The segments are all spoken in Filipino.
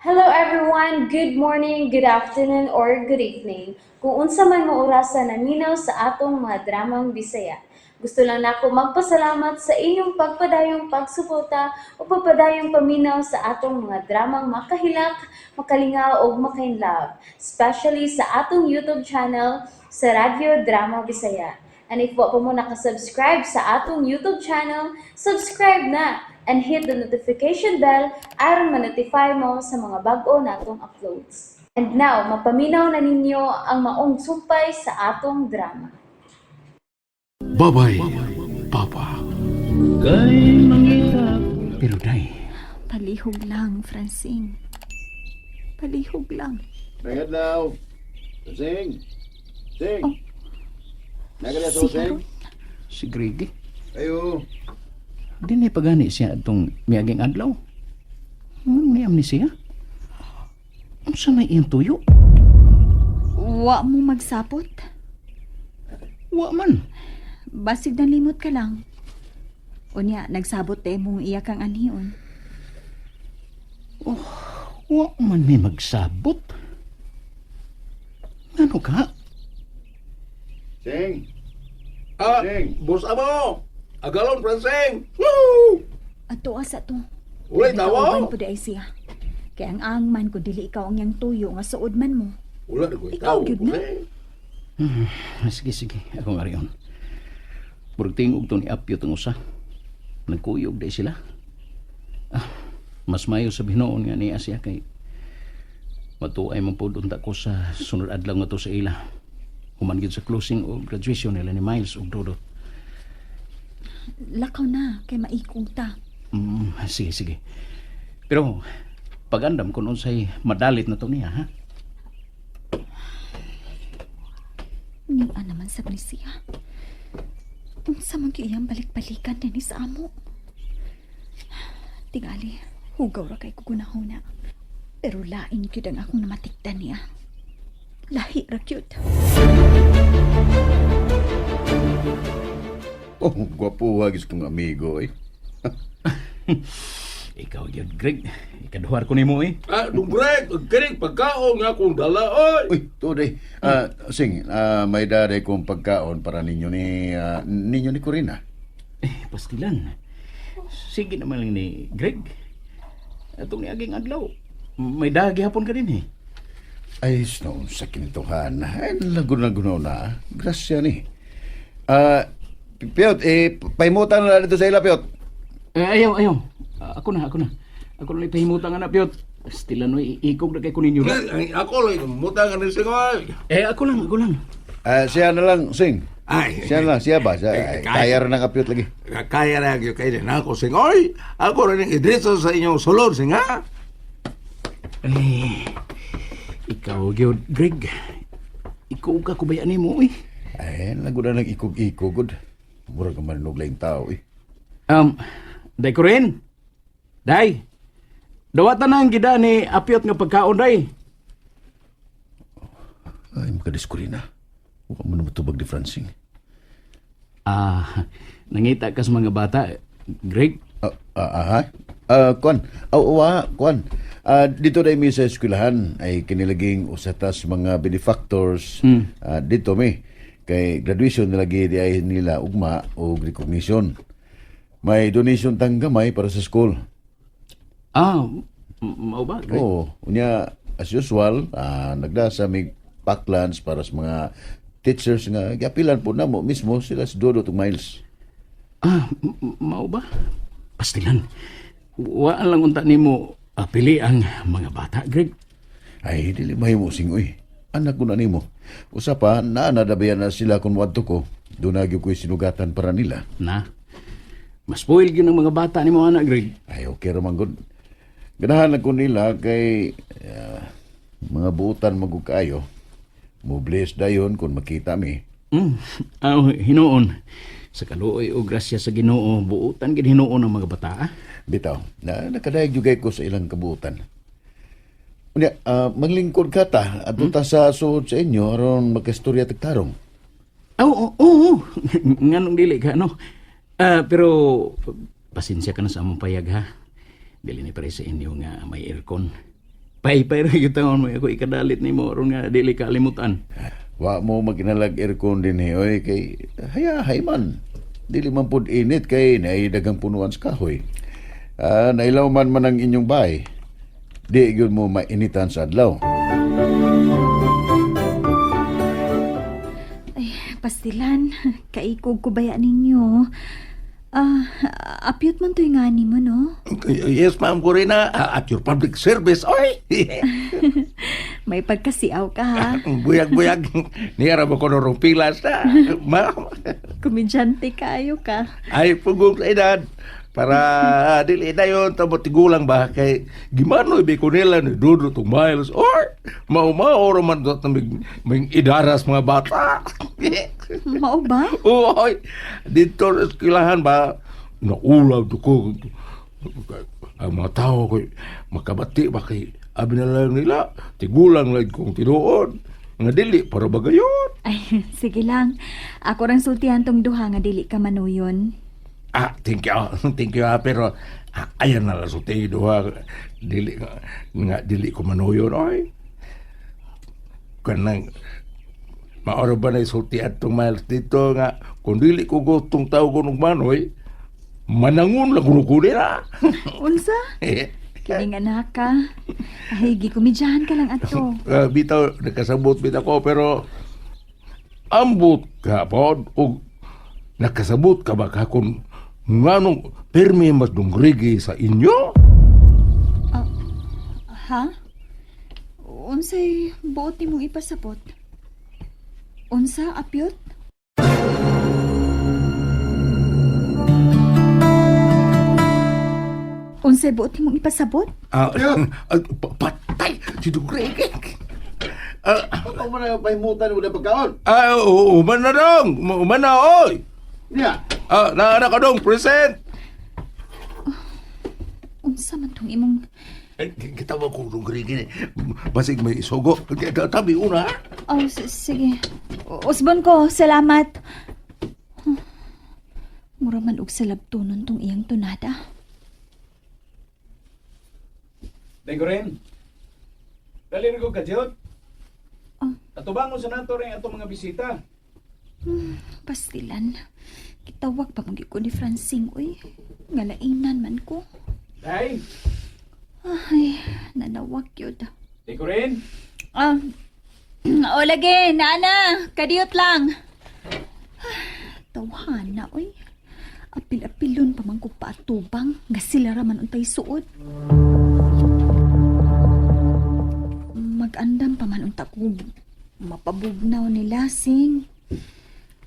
Hello everyone, good morning, good afternoon, or good evening. Kung unsa man mo orasan naminaw sa atong mga dramang Bisaya. Gusto lang nako magpasalamat sa inyong pagpadayong pagsuporta o pagpadayong paminaw sa atong mga dramang makahilak, makalingaw o makainlove, especially sa atong YouTube channel sa Radyo Drama Bisaya. And if wa pa mo nakasubscribe sa atong YouTube channel, subscribe na and hit the notification bell aron ma-notify mo sa mga bag-o natong uploads. And now, mapaminaw na ninyo ang maong sumpay sa atong drama. Babay, Papa. Kay mangitap. Pero day, Palihog lang, Francine. Palihog lang. Mayad daw. Sing. Sing. Oh. Nagada sa Siguro. sing. si Greg, Ayo. di na pagani siya itong miyaging adlaw. May amnesia? Ano sa na iyang tuyo? Wa mo magsapot. Wa man. Basig na limot ka lang. Unya, nagsabot mong iyak ang anhiyon. Wa man may magsabot. Ano ka? Sing. Ah, Sing. bus amo. Agalon, Franceng. Woo! Ato asa to. Ulay tawa. Nagkauban po di ay siya. Kaya ang angman ko dili ikaw ang yang tuyo nga suod man mo. Wala na ko Ikaw, itaw. gyud na. Sige, ako nga riyon. Murag tingog to ni Apyo itong usa. Nagkuyog day sila. Mas mayo sa binoon nga niya siya kay matuay man po doon ko sa sunod adlaw nga to sa ila. Human gyud sa closing o graduation nila ni Miles o Dodot. Lakaw na, kay maikong ta. Sige. Pero pagandam kung unsay madalit na to niya, ha? Niya naman sa siya. Unsa man iyang balik-balikan din sa amo. Tingali, hugaw ra kay kugunahuna. Pero lain gyud ang akong namatikdan niya. Lahi ra gyud. Oh, gwapo hagis kong amigo eh. Ikaw yun, Greg. Ikaduhar ko nimo eh. Ah, dumbrek. Kiring pagkaon nga akong dala, oy. Uy, tuday. Sing, may daday kong pagkaon para ninyo ni Corina. Pastilan. Sige naman lang ni Greg. Itong niaging adlaw. May dagi hapon ka din eh. Ay, snow, sa kinituhan. Ay, lagunaw na. Grasya ni. Piyot, paimutan na dito sa ila, Piyot. Ayaw. Ako na. Ako na ipahimutan nga na, Piot. Pastilan mo, iikog na kay kunin nyo. Ako lang, mutangan ni Singoy. Ako lang. Siya na lang, Sing. Ay, Siya ba? kaya- Kaya rin ng Piyot lagi. kaya na yung kayo din ako, Singoy. Ako rin yung idriso sa inyong sulod, Singa. Ikaw, Greg. Ikaw ka kubayaan mo eh. Ay, lago na nag-ikog-ikog. Mura ka manunog lang tao eh. Day ko rin. Day. Dawatan na ang gida ni Apyot nga pagkaon, day. Ay, makadiskurina. Huwag mo na matubag di Francing. Nangita ka sa mga bata, Greg. Kwan. Dito na mi sa eskwelahan ay kinilaging usatas mga benefactors dito mi. Kay graduation nilagi di ay nila ugma o recognition. May donation tang gamay para sa school. Mao ba, Greg? Oo. Unya, as usual, nagdasa may pack lunch para sa mga teachers nga gapilan po na mo mismo sila si Dodo ug Miles. Mao ba? Pastilan. Waan lang unta nimo pili ang mga bata, Greg. Ay, dili mahimo singoy. Anak ko na nimo. Usa pa, naanadabayan na sila kung wadto ko. Doon na ko'y sinugatan para nila. Na, mas spoil yun ang mga bata ni mga anak, Greg. Ay, okay raman gud. Ganahan ko nila kay mga buutan magugkayo. Mo bless dayon kung makita mi. Hinoon. Sa kaluoy o grasya sa Ginoo, buutan gid hinoon ang mga bata. Bitaw, nakadayag jugay ko sa ilang kabuutan. Unya, maglingkod ka ta, at ta sa suod sa inyo, aron magkastorya tagtarong. Oo. Nganong dili ka, no? Pero, pasensya ka na sa among payag, ha? Dili ni pare sa inyo nga may aircon. Pay-pay rin yung taon mo. Ako ikadalit ni mo. Ron nga, dili kalimutan. Wa mo maginalag aircon din oy kay hayahay man. Dili man pud init kay naay dagang punuan sa kahoy. Nailaw man ang inyong bahay. Di gyud mo mainitan sa adlaw. Ay, pastilan. Kaikog ko baya ninyo. Apyot man to'y nga ni mo, no? Yes, ma'am Corina. At your public service, oy! May pagkasiaw ka, ha? Buyag-buyag. Niyara mo ko norong pilas na. Ma'am. Komedyante kayo ka. Ay, pugong sa edad. Para dili na yun, tamo tigulang ba? Kay gimano ibi ko nila ni Dudu to Miles. Or, mau-mau man doon na may idaras mga bata. Mao ba? Uy, dito sa eskwelahan ba, naulaw ko. Ang mga tao ko, makabati ba kay abi na lang nila, tigulang lang kong tinuod. Nga dili, para ba gayon? Ay, sige lang. Ako rang sultihan tong duha nga dili ka manuyon. Thank you. Thank you, pero ayan na lang sa tido, ha. Dili, nga, dili ko manuyon, oy. Kanang, maoro ba na isulti at itong Miles dito nga, kung dili ko gustong tao ko nung manoy, manangon lang kunukunin, ha. Unsa? Kining anak ka. Ay, gikomedyahan ka lang ato. Bitaw, nakasabot bitaw ko, pero ambot ka po, o nakasabot ka ba ka kung nganong permi mas dungrigi sa inyo? Ha? Unsay buot nimong ipasabot? Unsa, apyot? Unsay buot nimong ipasabot? Patay, si dungrigi. Ako man na pahimutan mo na pagkaon. Uman na dong, uman na, oy. Niya. Naana ka dong, present. Unsa man tong imong... Kita mo kung dungrigi, basig may isugo. Tabi una, ha? Oh, sige. Usbon ko, salamat. Mura man og salabtunon tong iyang tunada. Teko rin. Dali na ko kadyot. Oh. Atubang mo sa nato rin atong mga bisita. Pastilan. Kitawag pa mong ko ni Francine, uy. Ngalainan man ko. Day, Ay, nanawag yun. teko rin. O lagi, nana, kadiyot lang. Tawhana, uy. Apil-apilon pa man ko paatubang, nga sila raman untay suod. Mag-andam pa man unta ko, mapabugnaw ni Lasing.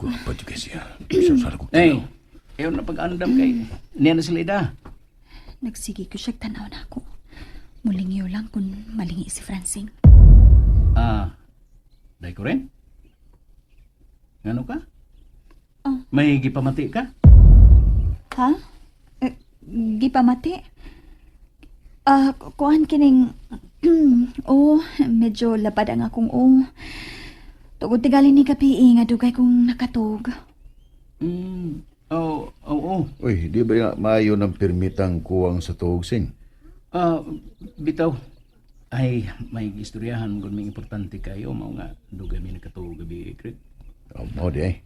Kuha pa juga siya. Susara ko. Hey, ayaw na pag-andam kay. Niya na sila ida. Nagsigi ko siya tanaw na ako. Mulingyo lang kung malingi si Francine. Day ko rin? Ano ka? Oh. May gipamati ka? Ha? Gipamati? Kuhan kining... medyo labad ang akong Tugod tigali ni kapi nga dugay kong nakatog. Oo. Uy, di ba maayo ng permitang kuwang sa tugsing? Bitaw. Ay, may istoryahan kung may importante kayo. Mao nga, dugay may nakatulog gabi, Craig. Mo di eh.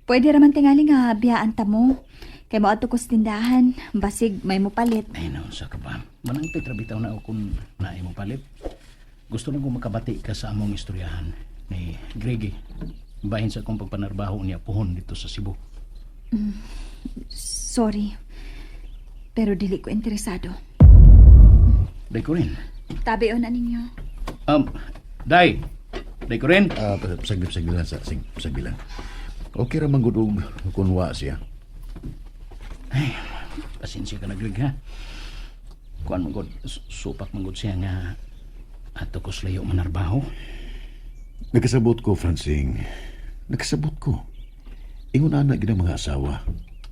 Pwede raman tingali nga biyaan ta mo. Kay mo ato ko sa tindahan. Basig may mo palit. Ay, no, sa ka ba? Manang Petra, bitaw na ako kung naay mo palit. Gusto lang kong makabati ka sa among istoryahan ni Greggy. Bahin sa akong pagpanarbaho niya puhon dito sa Cebu. Sorry. Pero dili ko interesado. Day ko rin. Tabi o na ninyo. Day ko rin. Pasagbilan sa pasagbilan. Okay ra man gud og kunwa siya. Ay, pasensya ka na, Greg, ha? Kuan mo gud, supak mo gud siya nga ato ko slayo manarbaho. Nagkasabot ko, Francine. Nagkasabot ko. Ingon na gina mga asawa.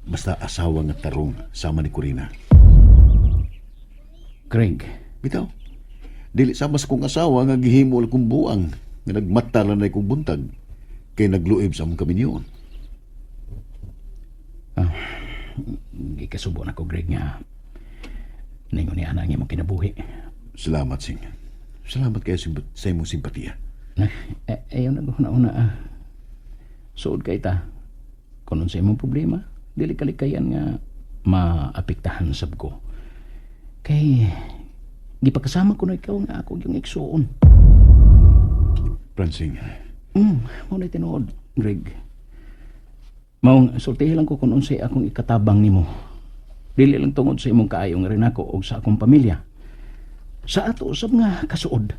Basta asawa nga tarong sama ni Corina. Greg, Bitaw, dili sama sa kong asawa nga gihimo lang kong buang nga nagmata lang na kong buntag kay nagluib sa among kaminyon. gikasubo na ko, Greg, nga ningon ni ana nga mo kinabuhi. Salamat, Sing. Salamat kayo sa imong simpatiya. Ayaw na una suod kay ta. Kung sa imong problema, dili kalikayan nga maapektahan sab ko. Kay gipakasama ko na ikaw nga ako yung igsuon. Francine, Mo na tinuod, Greg. Maong sultihan lang ko kung unsay akong ikatabang nimo. Dili lang tungod sa imong kaayo nga rin ako o sa akong pamilya. Sa ato usab nga kasuod.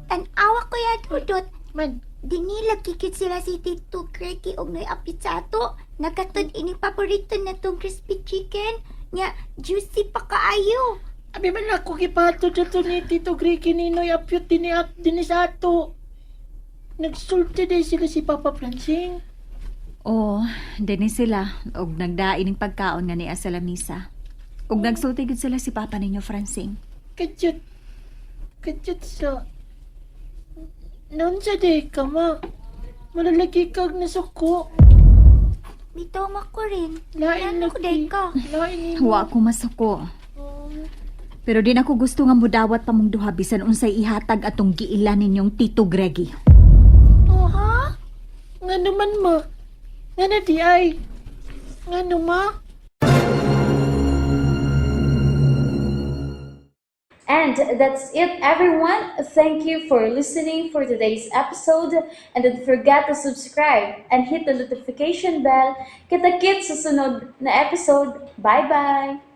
Tanawa ko ya, Dudot. Man, dinilag kikit sila si Tito Cracky og may apit sa ato. Nagkatod ini paborito na tong crispy chicken. Nya, juicy pa kaayo. Abi man ako kipato dito ni Tito Griki Ninoy apyot din sa ato. Nagsulti din sila si Papa Francine. Oh, dini sila og nagdain ng pagkaon nga niya sa lamisa. Og nagsulti gid sila si Papa ninyo, Francine. Kadyot sa... Noon sa day ka, ma. Malalagi kag nasuko. Bitaw ko rin. Lain na ko day ka. Lain Wa ako masuko. Pero din ako gusto nga mudawat pa mong duha bisan unsay ihatag atong giilan ninyong Tito Greggy. Oh, ha? Nga naman, ma. Nga na di ay. Nga no, ma. And that's it, everyone. Thank you for listening for today's episode. And don't forget to subscribe and hit the notification bell. Kita-kits sa sunod na episode. Bye-bye!